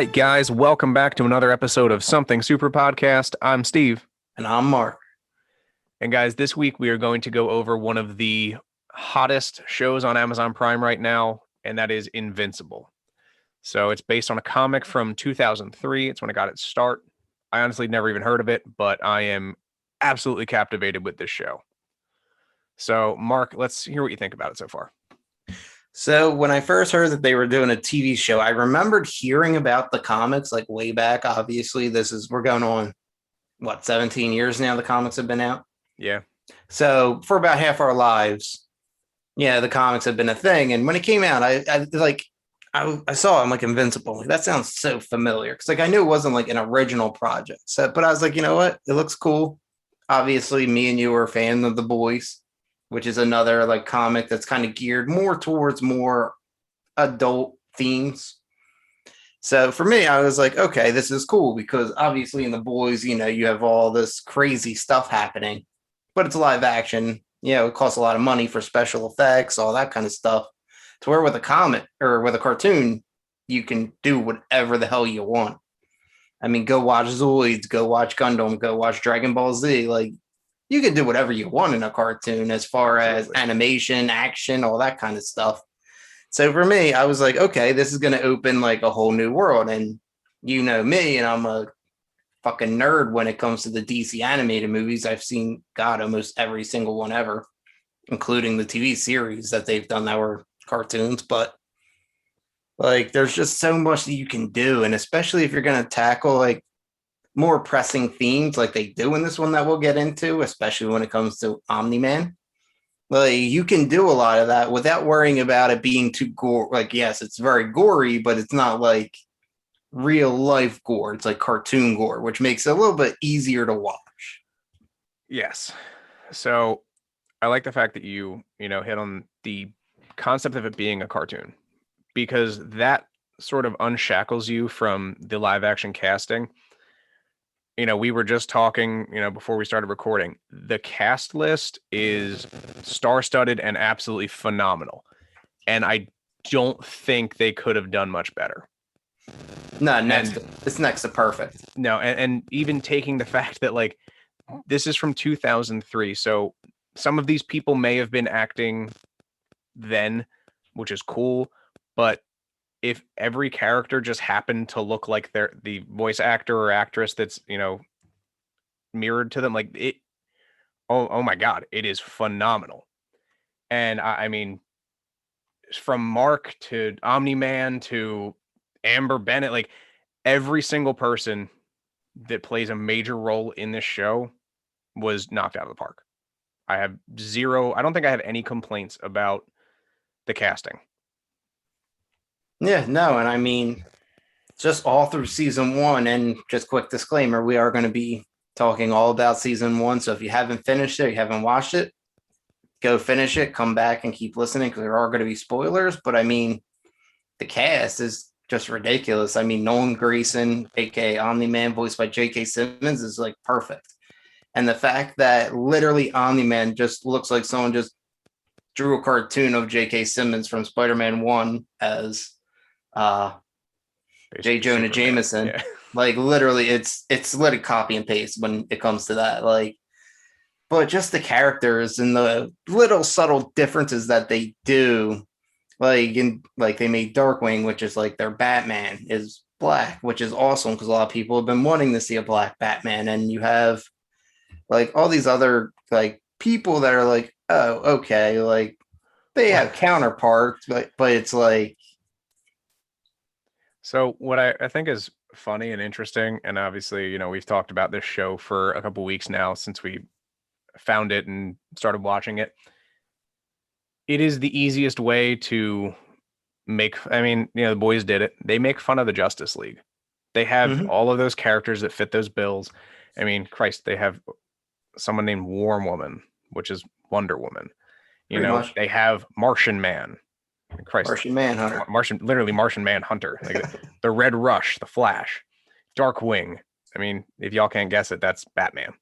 right, guys, welcome back to another episode of Something Super Podcast. I'm Steve. And I'm Mark. And guys, this week we are going to go over one of the hottest shows on Amazon Prime right now, and that is Invincible. So it's based on a comic from 2003. It's when it got its start. I honestly never even heard of it, but I am absolutely captivated with this show. So, Mark, let's hear what you think about it so far. So when I first heard that they were doing a TV show, I remembered hearing about the comics like way back. Obviously, we're going on, 17 years now the comics have been out? Yeah. So for about half our lives, the comics have been a thing. And when it came out, I saw it, I'm like, Invincible. Like, that sounds so familiar. Because I knew it wasn't like an original project. So, but I was like, you know what? It looks cool. Obviously, me and you are a fan of The Boys, which is another like comic that's kind of geared more towards more adult themes. So for me, I was like, okay, this is cool because obviously in The Boys, you have all this crazy stuff happening, but it's live action. It costs a lot of money for special effects, all that kind of stuff. To where with a comic or with a cartoon, you can do whatever the hell you want. I mean, go watch Zoids, go watch Gundam, go watch Dragon Ball Z. Like, you can do whatever you want in a cartoon as far as animation, action, all that kind of stuff. So for me, I was like, okay, this is going to open like a whole new world. And you know me, and I'm a fucking nerd when it comes to the DC animated movies. I've seen, God, almost every single one ever, including the TV series that they've done that were cartoons. But like, there's just so much that you can do. And especially if you're going to tackle like more pressing themes like they do in this one that we'll get into, especially when it comes to Omni-Man. Like, you can do a lot of that without worrying about it being too gore. Like, yes, it's very gory, but it's not like real life gore. It's like cartoon gore, which makes it a little bit easier to watch. Yes. So I like the fact that you hit on the concept of it being a cartoon, because that sort of unshackles you from the live action casting. We were just talking, before we started recording. The cast list is star-studded and absolutely phenomenal. And I don't think they could have done much better. No, it's next to perfect. No, and even taking the fact that like this is from 2003, so some of these people may have been acting then, which is cool, but if every character just happened to look like the voice actor or actress that's mirrored to them, like it, oh my god, it is phenomenal. And I mean, from Mark to Omni-Man to Amber Bennett, like every single person that plays a major role in this show was knocked out of the park. I don't think I have any complaints about the casting. Yeah, no, and I mean, just all through season one, and just quick disclaimer, we are going to be talking all about season one. So if you haven't finished it, you haven't watched it, go finish it, come back and keep listening because there are going to be spoilers. But I mean, the cast is just ridiculous. I mean, Nolan Grayson, aka Omni-Man, voiced by J.K. Simmons, is like perfect. And the fact that literally Omni-Man just looks like someone just drew a cartoon of J.K. Simmons from Spider-Man 1 as J. Jonah Jameson. Yeah. Like, literally, it's literally copy and paste when it comes to that. Like, but just the characters and the little subtle differences that they do, like they made Darkwing, which is like their Batman is black, which is awesome because a lot of people have been wanting to see a black Batman, and you have like all these other like people that are like, oh, okay, like they have counterparts, but it's like. So what I think is funny and interesting, and obviously, we've talked about this show for a couple weeks now since we found it and started watching it. It is the easiest way to the boys did it. They make fun of the Justice League. They have all of those characters that fit those bills. I mean, Christ, they have someone named Warm Woman, which is Wonder Woman. They have Martian Man. Christ, Martian Manhunter. Literally Martian Manhunter. Like the Red Rush, the Flash, Darkwing. I mean, if y'all can't guess it, that's Batman.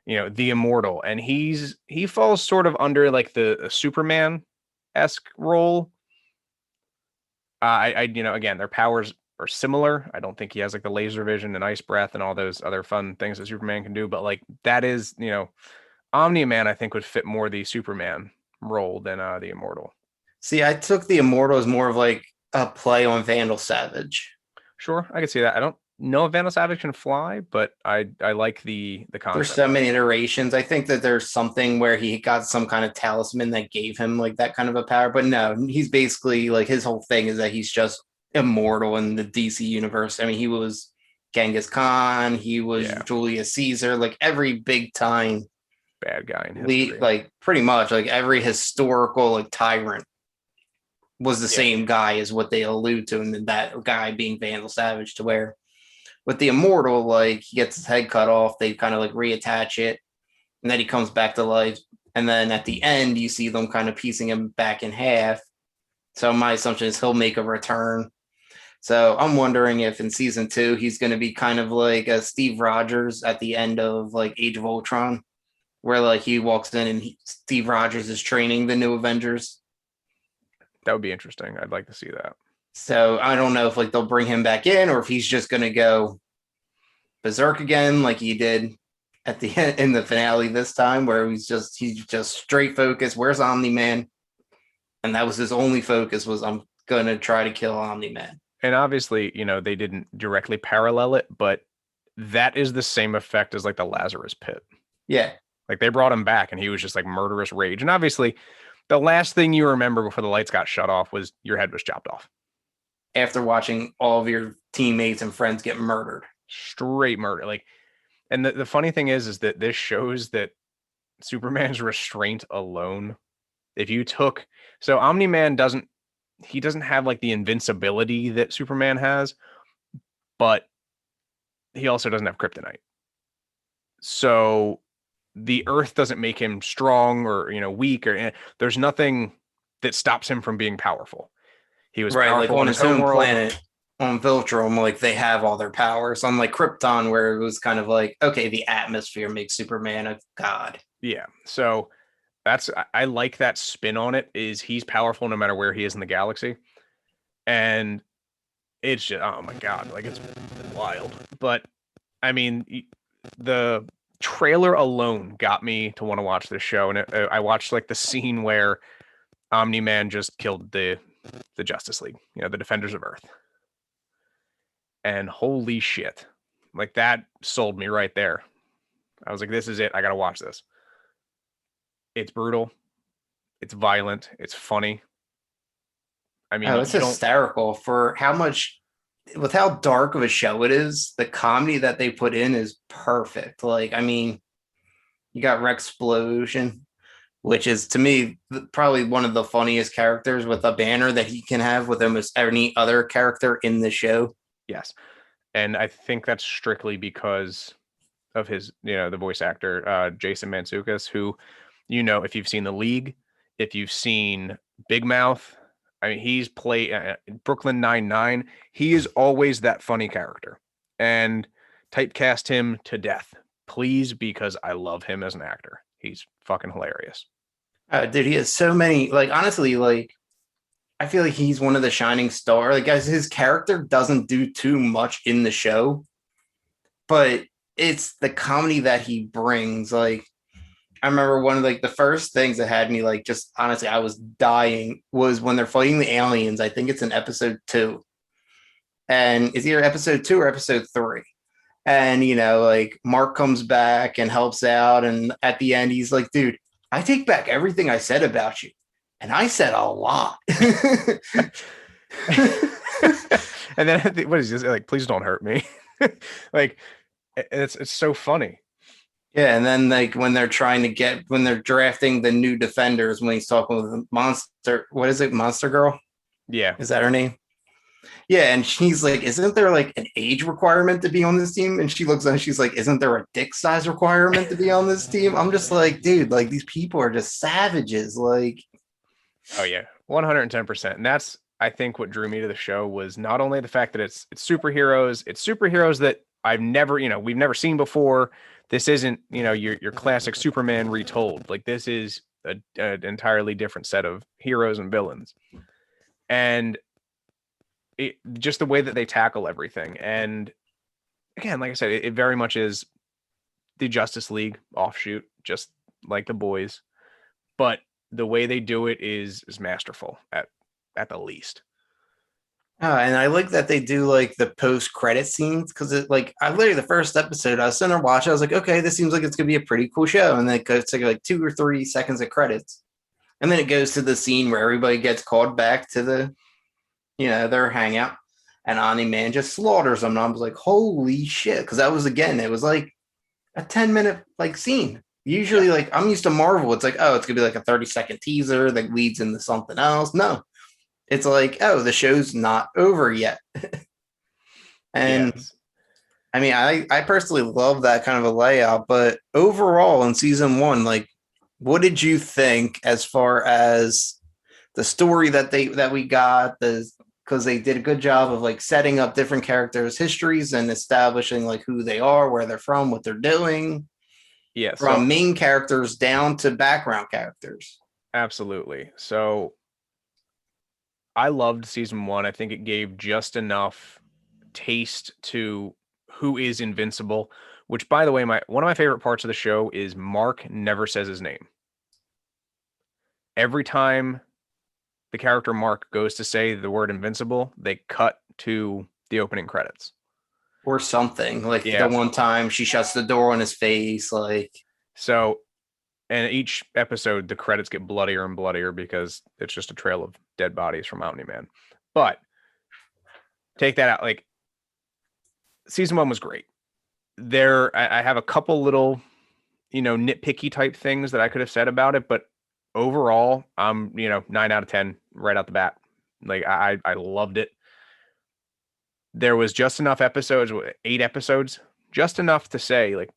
The Immortal, and he falls sort of under like the Superman-esque role. Again, their powers are similar. I don't think he has like the laser vision and ice breath and all those other fun things that Superman can do, but like that is, Omni-Man I think would fit more the Superman role than the Immortal. See, I took the Immortal as more of like a play on Vandal Savage. Sure, I could see that. I don't know if Vandal Savage can fly, but I like the There's concept. so many iterations. I think that there's something where he got some kind of talisman that gave him like that kind of a power. But no, he's basically like his whole thing is that he's just immortal in the DC universe. I mean, he was Genghis Khan, he was Julius Caesar, like every big time bad guy in history. Like pretty much like every historical like tyrant was the same guy as what they allude to, and that guy being Vandal Savage, to where with the Immortal, like he gets his head cut off, they kind of like reattach it, and then he comes back to life. And then at the end, you see them kind of piecing him back in half. So my assumption is he'll make a return. So I'm wondering if in season 2, he's going to be kind of like a Steve Rogers at the end of like Age of Ultron, where like he walks in and Steve Rogers is training the new Avengers. That would be interesting. I'd like to see that. So I don't know if like they'll bring him back in or if he's just going to go berserk again like he did at the end in the finale this time, where he's just straight focused. Where's Omni-Man? And that was his only focus, was I'm going to try to kill Omni-Man. And obviously, they didn't directly parallel it, but that is the same effect as like the Lazarus Pit. Yeah. Like they brought him back and he was just like murderous rage. And obviously the last thing you remember before the lights got shut off was your head was chopped off. After watching all of your teammates and friends get murdered. Straight murder. Like, and the funny thing is that this shows that Superman's restraint alone, if you took, so Omni-Man doesn't have like the invincibility that Superman has, but he also doesn't have kryptonite. So the Earth doesn't make him strong or, weak, or there's nothing that stops him from being powerful. He was right, like on his own world. planet, on Viltrum, like they have all their powers. Unlike Krypton, where it was kind of like, okay, the atmosphere makes Superman a god. Yeah, so I like that spin on it. Is he's powerful no matter where he is in the galaxy, and it's just, oh my god, like it's wild. But I mean, the trailer alone got me to want to watch this show, and I watched like the scene where Omni-Man just killed the Justice League, the Defenders of Earth. And holy shit, like that sold me right there. I was like, this is it. I got to watch this. It's brutal. It's violent. It's funny. I mean, it's hysterical for how much, with how dark of a show it is. The comedy that they put in is perfect. Like, I mean, you got Rexplosion, which is to me probably one of the funniest characters, with a banner that he can have with almost any other character in the show. Yes. And I think that's strictly because of his, the voice actor, Jason Mantzoukas, who, if you've seen The League, if you've seen Big Mouth, I mean, he's played Brooklyn Nine-Nine. He is always that funny character, and typecast him to death, please, because I love him as an actor. He's fucking hilarious. Dude, he has so many, like, honestly, like, I feel like he's one of the shining stars. Like, guys, his character doesn't do too much in the show, but it's the comedy that he brings. Like, I remember one of like the first things that had me like, just honestly, I was dying, was when they're fighting the aliens. I think it's in episode 2, and it's either episode 2 or episode 3. And like Mark comes back and helps out, and at the end, he's like, "Dude, I take back everything I said about you." And I said a lot. And then what is this? Like, please don't hurt me. Like, it's so funny. Yeah, and then like when they're drafting the new Defenders, when he's talking with Monster, what is it, Monster Girl? Yeah. Is that her name? Yeah, and she's like, isn't there like an age requirement to be on this team? And she looks at him, she's like, isn't there a dick size requirement to be on this team? I'm just like, dude, like these people are just savages. Like, oh yeah, 110%. And that's, I think, what drew me to the show was not only the fact that it's superheroes that we've never seen before. This isn't, your classic Superman retold. Like, this is an entirely different set of heroes and villains. And just the way that they tackle everything. And again, like I said, it very much is the Justice League offshoot, just like the boys. But the way they do it is masterful at the least. And I like that they do like the post credit scenes because it like I literally the first episode I was sitting there watching. I was like, okay, this seems like it's gonna be a pretty cool show, and then it goes to like 2 or 3 seconds of credits, and then it goes to the scene where everybody gets called back to the their hangout, and Omni Man just slaughters them. And I was like, holy shit, because that was again, it was like a 10-minute like scene. Usually, like I'm used to Marvel, it's like, oh, it's gonna be like a 30-second teaser that leads into something else. No, it's like, oh, the show's not over yet. And Yes. I mean, I personally love that kind of a layout, but overall in season one, like, what did you think as far as the story that we got? Because they did a good job of like setting up different characters' histories and establishing like who they are, where they're from, what they're doing, Yeah. from So main characters down to background characters. absolutely. So I loved season one. I think it gave just enough taste to who is Invincible, which by the way, one of my favorite parts of the show is Mark never says his name. Every time the character Mark goes to say the word Invincible, they cut to the opening credits. Or something. Like the Yes. one time she shuts the door on his face, like So, and each episode, the credits get bloodier and bloodier because it's just a trail of dead bodies from Omni-Man. But take that out. Like, season one was great. I have a couple little, nitpicky type things that I could have said about it, but overall, I'm, 9 out of 10 right out the bat. Like, I loved it. There was just enough episodes, 8 episodes, just enough to say, like,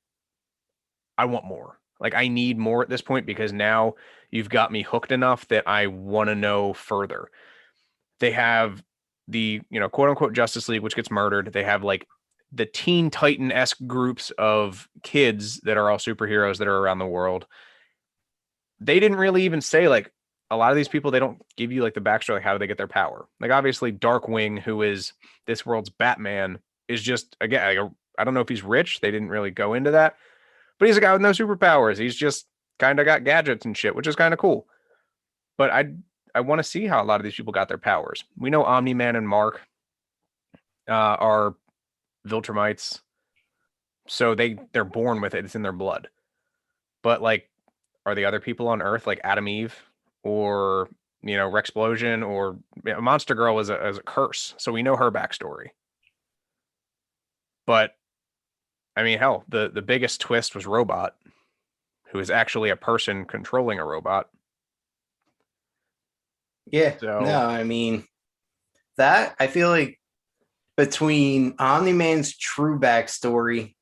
I want more. Like, I need more at this point because now you've got me hooked enough that I want to know further. They have the, quote unquote Justice League, which gets murdered. They have like the Teen Titan-esque groups of kids that are all superheroes that are around the world. They didn't really even say like a lot of these people, they don't give you like the backstory, like how do they get their power? Like obviously Darkwing, who is this world's Batman, is just again, like I don't know if he's rich. They didn't really go into that, but he's a guy with no superpowers. He's just kind of got gadgets and shit, which is kind of cool. But I want to see how a lot of these people got their powers. We know Omni-Man and Mark are Viltrumites, so they're born with it. It's in their blood. But like, are the other people on Earth like Adam Eve or Rexplosion or Monster Girl is a curse, so we know her backstory. But I mean, hell, the biggest twist was Robot, who is actually a person controlling a robot. yeah. So No, I mean that I feel like between Omni Man's true backstory,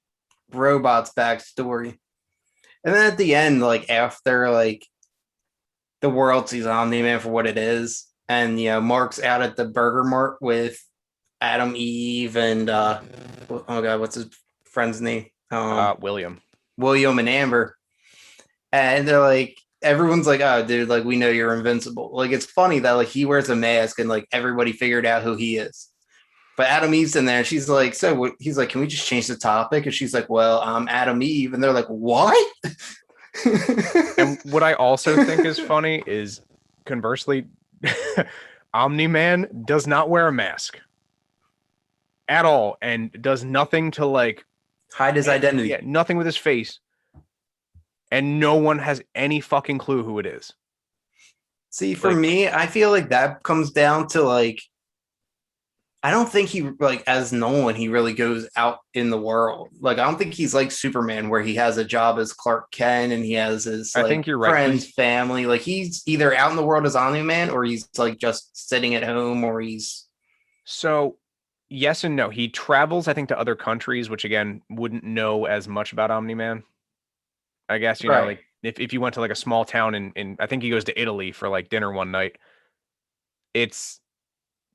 Robot's backstory, and then at the end, like after like the world sees Omni Man for what it is, and Mark's out at the Burger Mart with Adam Eve and oh god, what's his friend's name? William. William and Amber, and they're like. Everyone's like, oh, dude, like we know you're invincible. Like it's funny that like he wears a mask and like everybody figured out who he is. But Adam Eve's in there, and she's like, so what? He's like, can we just change the topic? And she's like, well, I'm Adam Eve, and they're like, what? And what I also think is funny is conversely, Omni-Man does not wear a mask at all and does nothing to like hide his identity. Yeah, nothing with his face. And no one has any fucking clue who it is. See, for me, I feel like that comes down to like I don't think he like as Nolan he really goes out in the world. Like I don't think he's like Superman where he has a job as Clark Kent and he has his like I think you're right. Friends, family. Like he's either out in the world as Omni-Man or he's like just sitting at home or he's so yes and no. He travels, I think, to other countries, which again wouldn't know as much about Omni-Man. I guess, right. Like if you went to like a small town and I think he goes to Italy for like dinner one night, it's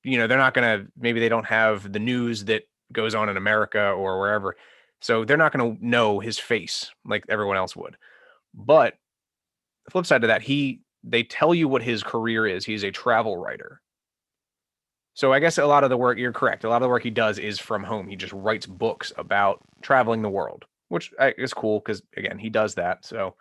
they're not going to, maybe they don't have the news that goes on in America or wherever. So they're not going to know his face like everyone else would. But the flip side to that, they tell you what his career is. He's a travel writer. So I guess a lot of the work, you're correct. A lot of the work he does is from home. He just writes books about traveling the world, which is cool because again, he does that. So,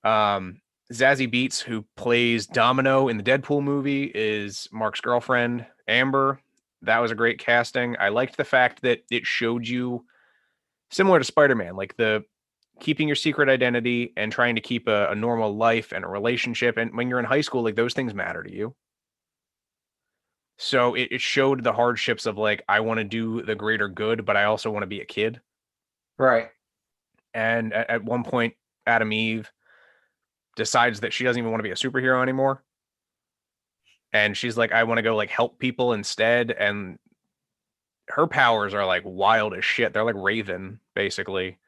um, Zazie Beetz, who plays Domino in the Deadpool movie, is Mark's girlfriend, Amber. That was a great casting. I liked the fact that it showed you similar to Spider-Man, like the keeping your secret identity and trying to keep a normal life and a relationship. And when you're in high school, like those things matter to you. So it showed the hardships of like, I want to do the greater good, but I also want to be a kid. Right. And at one point, Adam Eve decides that she doesn't even want to be a superhero anymore. And she's like, I want to go like help people instead. And her powers are like wild as shit. They're like Raven, basically.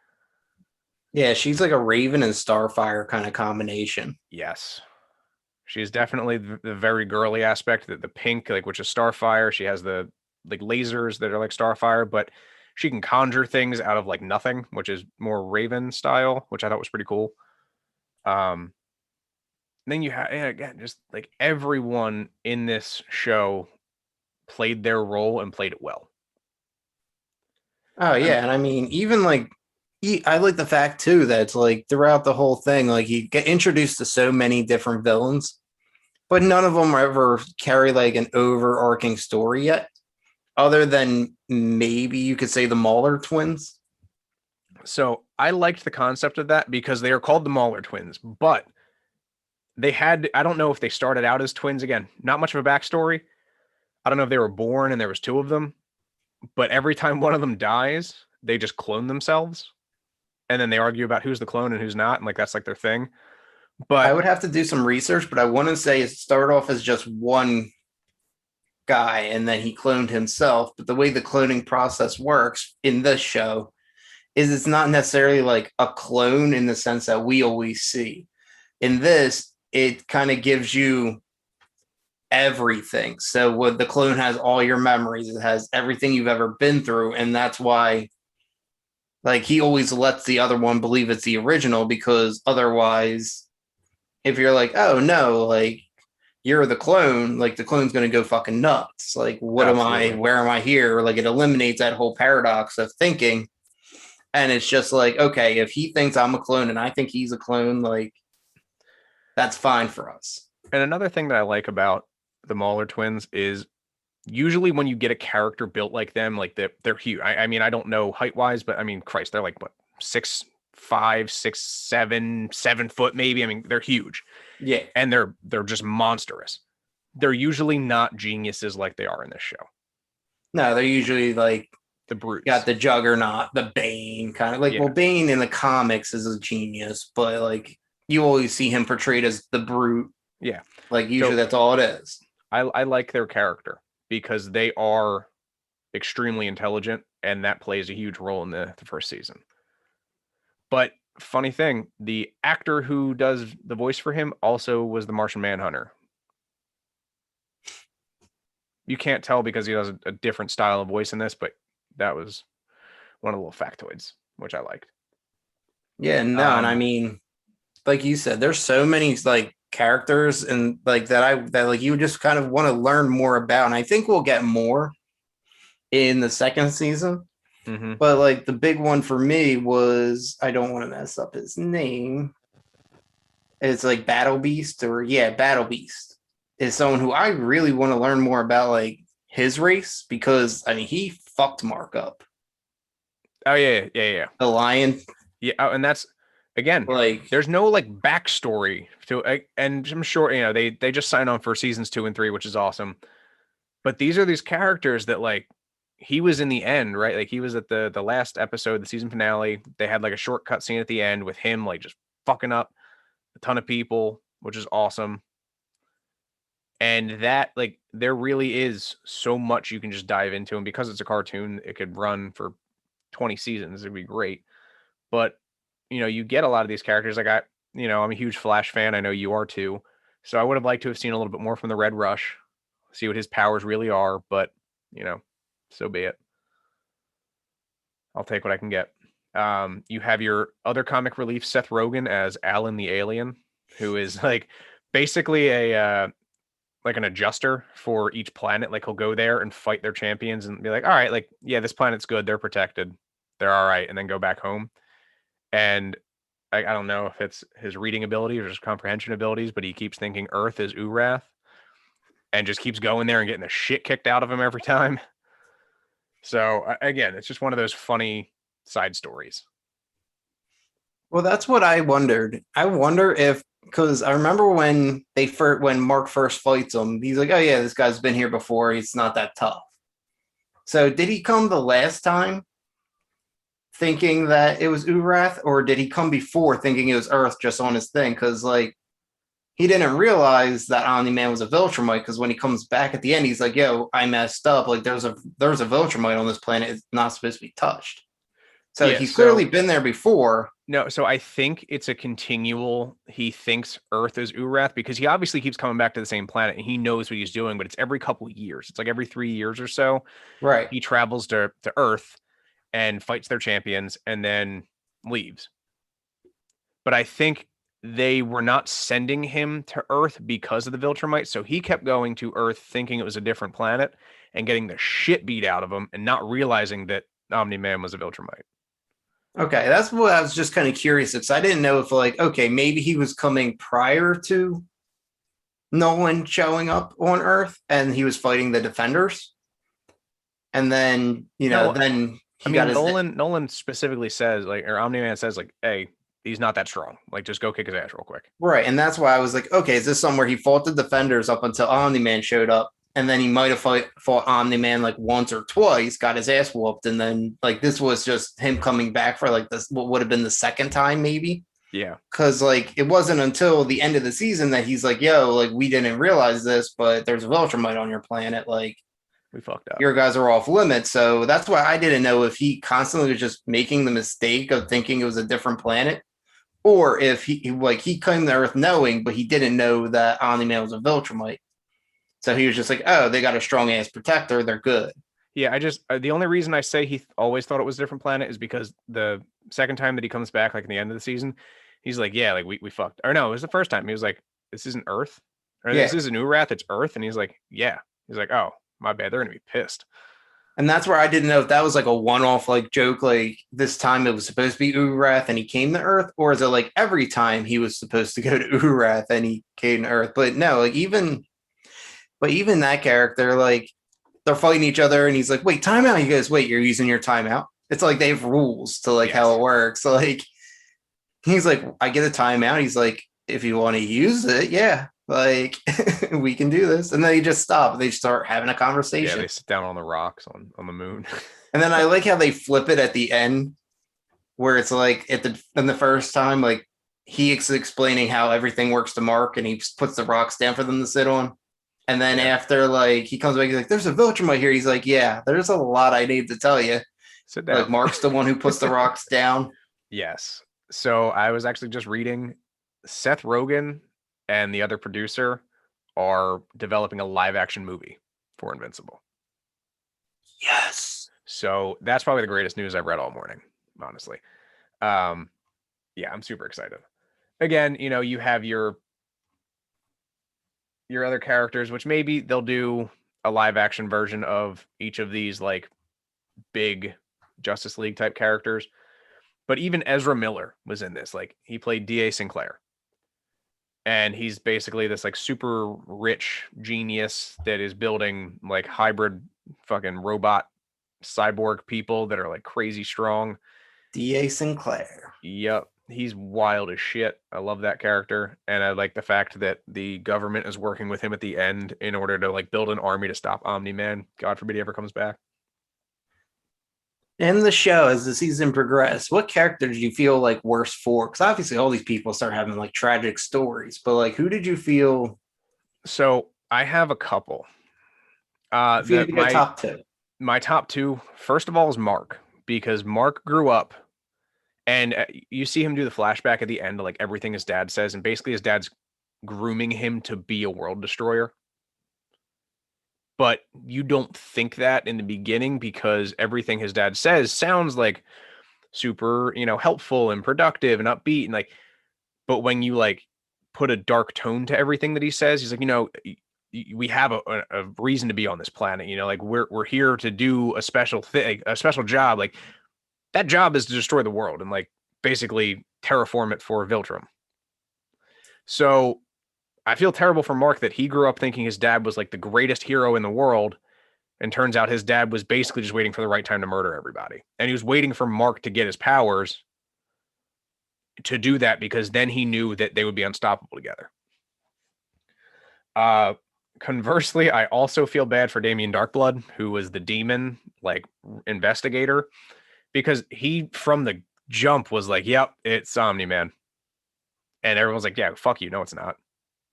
Yeah, she's like a Raven and Starfire kind of combination. Yes. She's definitely the very girly aspect, the pink, like which is Starfire. She has the like lasers that are like Starfire, but she can conjure things out of like nothing, which is more Raven style, which I thought was pretty cool. Um, then you have again just like everyone in this show played their role and played it well. Oh yeah, and I mean, even like I like the fact too that it's like throughout the whole thing, like you get introduced to so many different villains, but none of them ever carry like an overarching story yet, other than maybe you could say the Mauler twins. So I liked the concept of that because they are called the Mauler twins, but they had, I don't know if they started out as twins. Again, not much of a backstory. I don't know if they were born and there was two of them, but every time one of them dies, they just clone themselves. And then they argue about who's the clone and who's not. And like, that's like their thing. I But would have to do some research, but I want to say it started off as just one guy and then he cloned himself. But the way the cloning process works in this show is it's not necessarily like a clone in the sense that we always see. In this, it kind of gives you everything. So what the clone has all your memories, it has everything you've ever been through, and that's why like he always lets the other one believe it's the original because otherwise if you're like, "Oh no, like you're the clone, like the clone's going to go fucking nuts. Like what am I? absolutely. Where am I here?" Like it eliminates that whole paradox of thinking. And it's just like, okay, if he thinks I'm a clone and I think he's a clone, like that's fine for us. And another thing that I like about the Mauler twins is usually when you get a character built like them, like they're huge. I mean, I don't know height wise, but I mean, Christ, they're like what 6'5", 6'7", 7 foot maybe. I mean, they're huge, Yeah. and they're just monstrous. They're usually not geniuses like they are in this show. No, they're usually like The brutes. got the Juggernaut, the Bane kind of like. Yeah. Well, Bane in the comics is a genius, but like you always see him portrayed as the brute. Yeah. Like usually So that's all it is. I like their character because they are extremely intelligent, and that plays a huge role in the first season. But funny thing, the actor who does the voice for him also was the Martian Manhunter. You can't tell because he does a different style of voice in this, but that was one of the little factoids, which I liked. Yeah, no, and I mean, like you said, there's so many like characters and like that like you just kind of want to learn more about, and I think we'll get more in the second season. Mm-hmm. But like the big one for me was I don't want to mess up his name. It's like Battle Beast Battle Beast is someone who I really want to learn more about, like his race, because I mean he fucked Mark up. Oh yeah. The lion. Yeah, and that's again, Like there's no like backstory to, and I'm sure they just signed on for seasons 2 and 3, which is awesome. But these are these characters that like he was in the end, right? Like he was at the last episode, the season finale. They had like a short cut scene at the end with him like just fucking up a ton of people, which is awesome. And that like there really is so much you can just dive into, and because it's a cartoon, it could run for 20 seasons. It'd be great. But you get a lot of these characters. Like I'm a huge Flash fan. I know you are too. So I would have liked to have seen a little bit more from the Red Rush, see what his powers really are. But so be it. I'll take what I can get. You have your other comic relief, Seth Rogen as Alan the Alien, who is like basically a like an adjuster for each planet. Like he'll go there and fight their champions and be like, all right, like, yeah, this planet's good. They're protected. They're all right. And then go back home. And I don't know if it's his reading ability or his comprehension abilities, but he keeps thinking Earth is Urath and just keeps going there and getting the shit kicked out of him every time. So again, it's just one of those funny side stories. Well, that's what I wondered. I wonder if, because I remember when when Mark first fights him, he's like, "Oh yeah, this guy's been here before. He's not that tough." So did he come the last time thinking that it was Urath, or did he come before thinking it was Earth just on his thing? Because like he didn't realize that Omni Man was a Viltrumite. Because when he comes back at the end, he's like, "Yo, I messed up. Like there's a Viltrumite on this planet. It's not supposed to be touched." So Yeah, he's clearly so been there before. no, so I think it's a continual. He thinks Earth is Urath because he obviously keeps coming back to the same planet and he knows what he's doing, but it's every couple of years. It's like every 3 years or so. Right. He travels to Earth and fights their champions and then leaves. But I think they were not sending him to Earth because of the Viltrumite. So he kept going to Earth thinking it was a different planet and getting the shit beat out of him and not realizing that Omni Man was a Viltrumite. Okay, that's what I was just kind of curious because I didn't know if like okay maybe he was coming prior to Nolan showing up on Earth and he was fighting the Defenders, and then No, then I he got mean his Nolan specifically says like, or Omni Man says like, hey, he's not that strong. Like just go kick his ass real quick. right, and that's why I was like, okay, is this somewhere he fought the Defenders up until Omni Man showed up, and then he might have fought Omni Man like once or twice, got his ass whooped, and then like this was just him coming back for like this what would have been the second time maybe. Yeah. Because like it wasn't until the end of the season that he's like, "Yo, like we didn't realize this, but there's a Viltrumite on your planet. Like We fucked up. your guys are off limits." So that's why I didn't know if he constantly was just making the mistake of thinking it was a different planet, or if he came to Earth knowing, but he didn't know that Omni Man was a Viltrumite. So he was just like, "Oh, they got a strong ass protector. They're good." Yeah, I just the only reason I say he always thought it was a different planet is because the second time that he comes back, like in the end of the season, he's like, yeah, like we fucked. Or no, it was the first time. He was like, this isn't Earth, or Yeah. this isn't Urath, it's Earth, and he's like, yeah. He's like, oh, my bad. They're gonna be pissed. And that's where I didn't know if that was like a one-off like joke, like this time it was supposed to be Urath and he came to Earth, or is it like every time he was supposed to go to Urath and he came to Earth? But no, like even that character, like they're fighting each other and he's like, wait, timeout. He goes, wait, you're using your timeout. It's like they have rules to like how it works. So like he's like, I get a timeout. He's like, if you want to use it, yeah, like we can do this. And then they just stop. They start having a Yeah, conversation. they sit down on the rocks on the moon. And then I like how they flip it at the end, where it's like in the first time, like he's explaining how everything works to Mark, and he puts the rocks down for them to sit on. And then after like he comes back, he's like, "There's a Viltrumite here." He's like, "Yeah, there's a lot I need to tell you." Sit down. Like Mark's the one who puts the rocks down. Yes. So I was actually just reading Seth Rogen and the other producer are developing a live action movie for Invincible. Yes. So that's probably the greatest news I've read all morning, honestly. Yeah, I'm super excited. Again, you have your other characters, which maybe they'll do a live action version of each of these like big Justice League type characters. But even Ezra Miller was in this. Like he played D.A. Sinclair. And he's basically this like super rich genius that is building like hybrid fucking robot cyborg people that are like crazy strong. D.A. Sinclair. Yep. He's wild as shit. I love that character. And I like the fact that the government is working with him at the end in order to like build an army to stop Omni-Man. God forbid he ever comes back. In the show, as the season progressed, what character did you feel like worse for? Because obviously all these people start having like tragic stories, but like who did you feel? So I have a couple. If you had to go top two. My top two, first of all, is Mark, because Mark grew up and you see him do the flashback at the end, like everything his dad says, and basically his dad's grooming him to be a world destroyer. But you don't think that in the beginning because everything his dad says sounds like super, helpful and productive and upbeat. And like, but when you like put a dark tone to everything that he says, he's like, we have a reason to be on this planet. You know, like we're here to do a special thing, a special job. Like that job is to destroy the world and like basically terraform it for Viltrum. So I feel terrible for Mark that he grew up thinking his dad was like the greatest hero in the world. And turns out his dad was basically just waiting for the right time to murder everybody. And he was waiting for Mark to get his powers to do that because then he knew that they would be unstoppable together. Conversely, I also feel bad for Damien Darkblood, who was the demon like investigator, because he from the jump was like, "Yep, it's Omni-Man," and everyone's like, "Yeah, fuck you, no, it's not."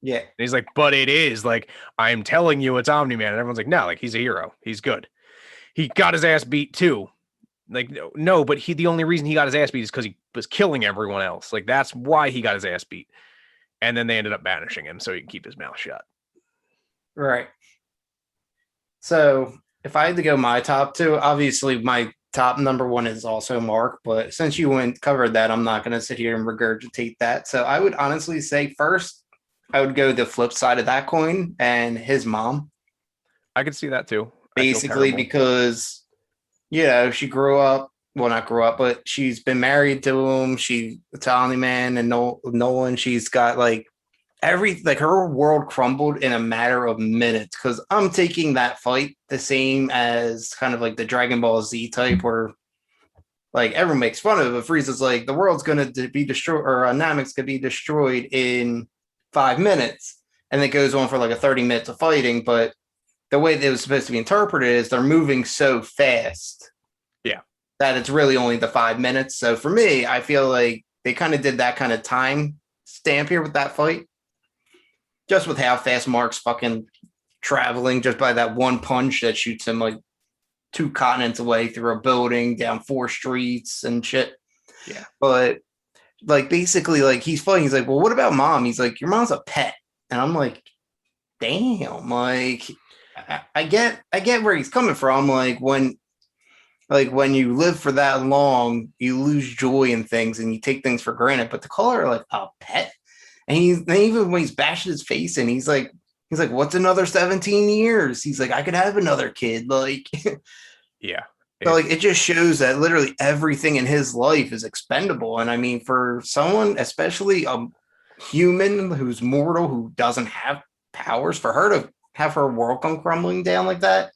Yeah. And he's like, "But it is. Like, I'm telling you, it's Omni-Man," and everyone's like, "No, like he's a hero, he's good. He got his ass beat too." Like, no, but the only reason he got his ass beat is because he was killing everyone else. Like, that's why he got his ass beat. And then they ended up banishing him so he can keep his mouth shut. Right. So if I had to go my top two, obviously my top number one is also Mark, but since you covered that, I'm not going to sit here and regurgitate that. So I would honestly say first, I would go the flip side of that coin and his mom. I could see that too. Basically, because, she grew up, well, not grew up, but she's been married to him. She's a Omni-Man and Nolan. She's got like her world crumbled in a matter of minutes because I'm taking that fight the same as kind of like the Dragon Ball Z type where like everyone makes fun of it, but Frieza's like the world's gonna be destroyed or Namex could be destroyed in 5 minutes, and it goes on for like a 30 minutes of fighting. But the way that it was supposed to be interpreted is they're moving so fast, that it's really only the 5 minutes. So for me, I feel like they kind of did that kind of time stamp here with that fight. Just with how fast Mark's fucking traveling, just by that one punch that shoots him like 2 continents away through a building, down 4 streets and shit. Yeah. But like basically, like he's fighting. He's like, well, what about mom? He's like, your mom's a pet. And I'm like, damn, like I get where he's coming from. Like when you live for that long, you lose joy in things and you take things for granted. But to call her like a pet. And even when he's bashing his face and he's like, what's another 17 years? He's like, I could have another kid. Like, yeah. So like, it just shows that literally everything in his life is expendable. And I mean, for someone, especially a human who's mortal, who doesn't have powers, for her to have her world come crumbling down like that,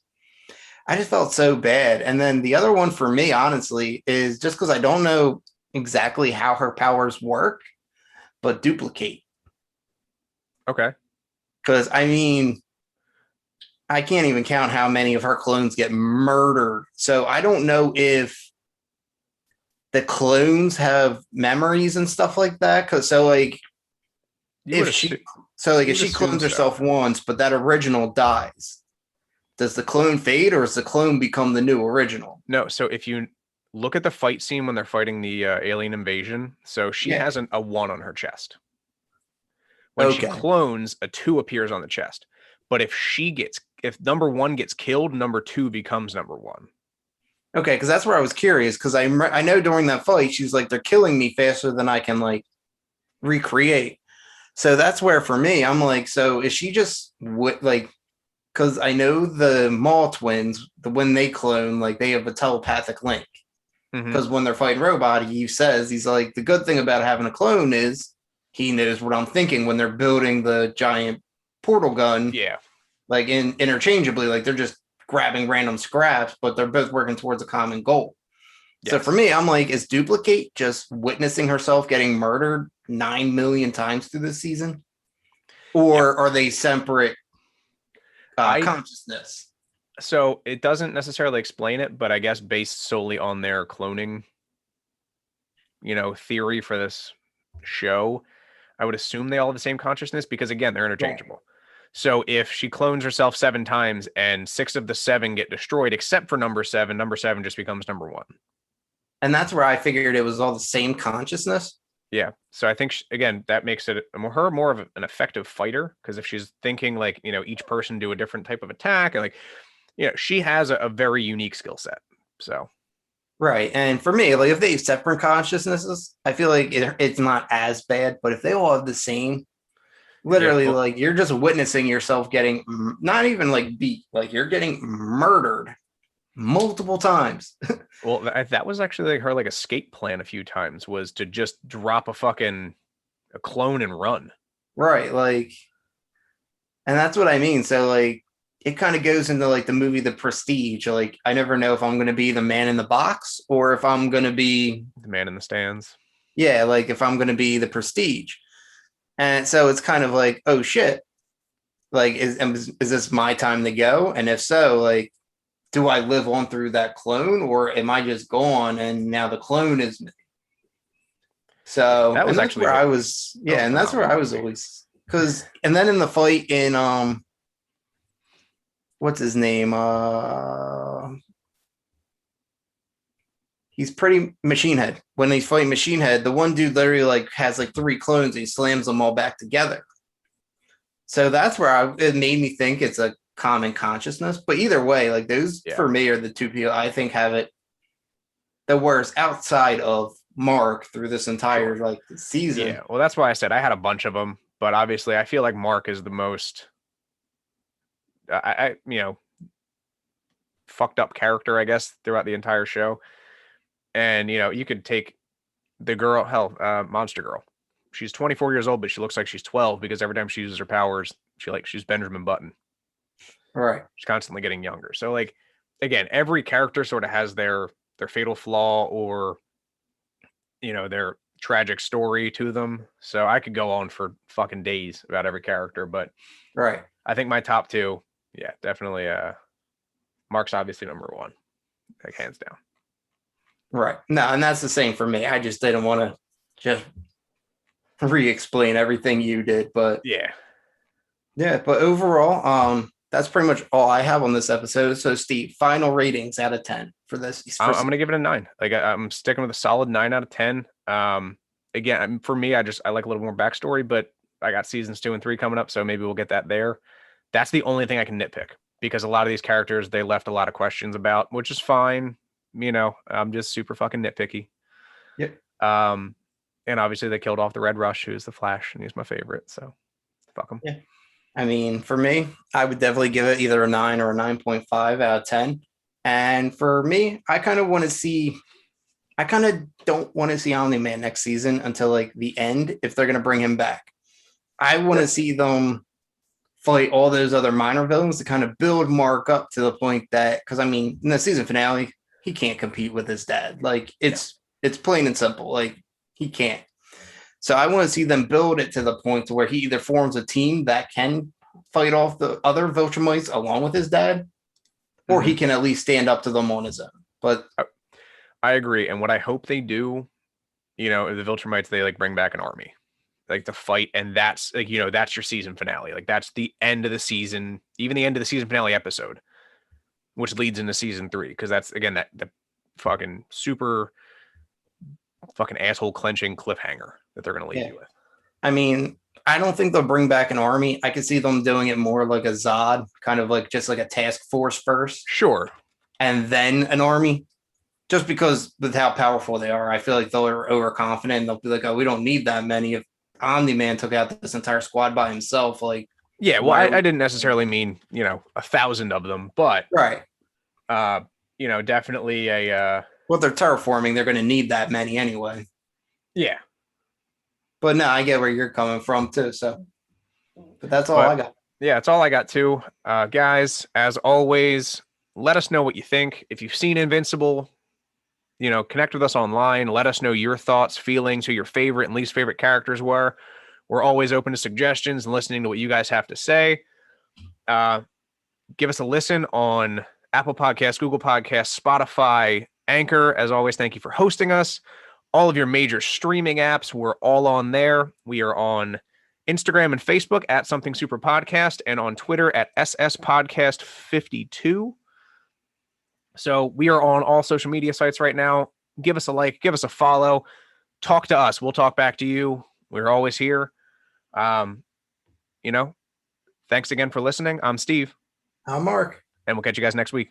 I just felt so bad. And then the other one for me, honestly, is just because I don't know exactly how her powers work, but duplicate. Okay. Because I mean, I can't even count how many of her clones get murdered. So I don't know if the clones have memories and stuff like that. Because if she clones herself once, but that original dies, does the clone fade or does the clone become the new original? No. So if you look at the fight scene when they're fighting the alien invasion, so she has a 1 on her chest. When she clones, a 2 appears on the chest. But if number 1 gets killed, number 2 becomes number 1. Okay, because that's where I was curious. Because I know during that fight, she's like, they're killing me faster than I can like recreate. So that's where for me, I'm like, so is she just like? Because I know the Maw twins, when they clone, like they have a telepathic link. Because when they're fighting Robot, he's like, the good thing about having a clone is he knows what I'm thinking when they're building the giant portal gun. Yeah. Like interchangeably, like they're just grabbing random scraps, but they're both working towards a common goal. Yes. So for me, I'm like, is Duplicate just witnessing herself getting murdered 9 million times through this season? Or are they separate consciousness? So it doesn't necessarily explain it, but I guess based solely on their cloning, theory for this show, I would assume they all have the same consciousness because, again, they're interchangeable. Right. So if she clones herself 7 times and 6 of the 7 get destroyed, except for number 7 just becomes number 1. And that's where I figured it was all the same consciousness. Yeah. So I think, again, that makes it her more of an effective fighter, because if she's thinking like, each person do a different type of attack, and like, she has a very unique skill set. So. Right. And for me, like if they have separate consciousnesses, I feel like it's not as bad. But if they all have the same, Literally, well, like you're just witnessing yourself getting not even like beat, like you're getting murdered multiple times. well, that was actually like her like escape plan a few times, was to just drop a clone and run. Right. Like, and that's what I mean. So like it kind of goes into like the movie The Prestige. Like I never know if I'm gonna be the man in the box or if I'm gonna be The man in the stands. yeah, like if I'm gonna be the Prestige. And so it's kind of like, oh shit, like is this my time to go? And if so, like, do I live on through that clone or am I just gone and now the clone is me? Yeah, So, that and was that's actually where a I was, that was yeah, a and that's where phenomenal I was movie. always because, and then in the fight in what's his name? He's pretty Machine Head. When he's fighting Machine Head, the one dude literally like has like three clones. And he slams them all back together. So that's where it made me think it's a common consciousness. But either way, like those Yeah. for me are the two people I think have it the worst outside of Mark through this entire Sure. like season. Yeah. Well, that's why I said I had a bunch of them, but obviously I feel like Mark is the most I fucked up character, I guess, throughout the entire show. And you could take the girl, hell, Monster Girl. She's 24 years old, but she looks like she's 12 because every time she uses her powers, she's Benjamin Button. Right. She's constantly getting younger. So like again, every character sort of has their fatal flaw or their tragic story to them. So I could go on for fucking days about every character, but Right. I think my top two, yeah, definitely Mark's obviously number one, like hands down. Right. No, and that's the same for me. I just didn't want to just re-explain everything you did, but Yeah. yeah, but overall, that's pretty much all I have on this episode. So Steve, final ratings out of 10 for this. I'm gonna give it a 9. Like I'm sticking with a solid 9 out of 10. Again, for me, I like a little more backstory, but I got seasons 2 and 3 coming up, so maybe we'll get that there. That's the only thing I can nitpick because a lot of these characters they left a lot of questions about, which is fine. I'm just super fucking nitpicky. Yep. And obviously they killed off the Red Rush, who's the Flash, and he's my favorite. So fuck him. Yeah. I mean, for me, I would definitely give it either a 9 or a 9.5 out of 10. And for me, I kind of don't want to see Omni-Man next season until like the end if they're going to bring him back. I want to see them fight all those other minor villains to kind of build Mark up to the point that, because I mean, in the season finale, he can't compete with his dad. Like it's plain and simple. Like he can't. So I want to see them build it to the point to where he either forms a team that can fight off the other Viltrumites along with his dad, or he can at least stand up to them on his own. But I agree. And what I hope they do, the Viltrumites, they like bring back an army, like to fight, and that's like that's your season finale. Like that's the end of the season, even the end of the season finale episode, which leads into season 3, because that's again that the fucking super fucking asshole clenching cliffhanger that they're gonna leave you with. I mean, I don't think they'll bring back an army. I could see them doing it more like a Zod, kind of like just like a task force first, Sure. and then an army. Just because with how powerful they are, I feel like they're overconfident. And they'll be like, "Oh, we don't need that many." If Omni-Man took out this entire squad by himself, like, yeah. Well, I didn't necessarily mean 1,000 of them, but right. Definitely a Well, they're terraforming. They're going to need that many anyway. yeah. But no, I get where you're coming from too. So, but that's all I got. Yeah, that's all I got too. Guys, as always, let us know what you think. If you've seen Invincible, connect with us online. Let us know your thoughts, feelings, who your favorite and least favorite characters were. We're always open to suggestions and listening to what you guys have to say. Give us a listen on Apple Podcasts, Google Podcasts, Spotify, Anchor. As always, thank you for hosting us. All of your major streaming apps, we're all on there. We are on Instagram and Facebook at Something Super Podcast, and on Twitter at SS Podcast 52. So we are on all social media sites right now. Give us a like, give us a follow, talk to us. We'll talk back to you. We're always here. Thanks again for listening. I'm Steve. I'm Mark. And we'll catch you guys next week.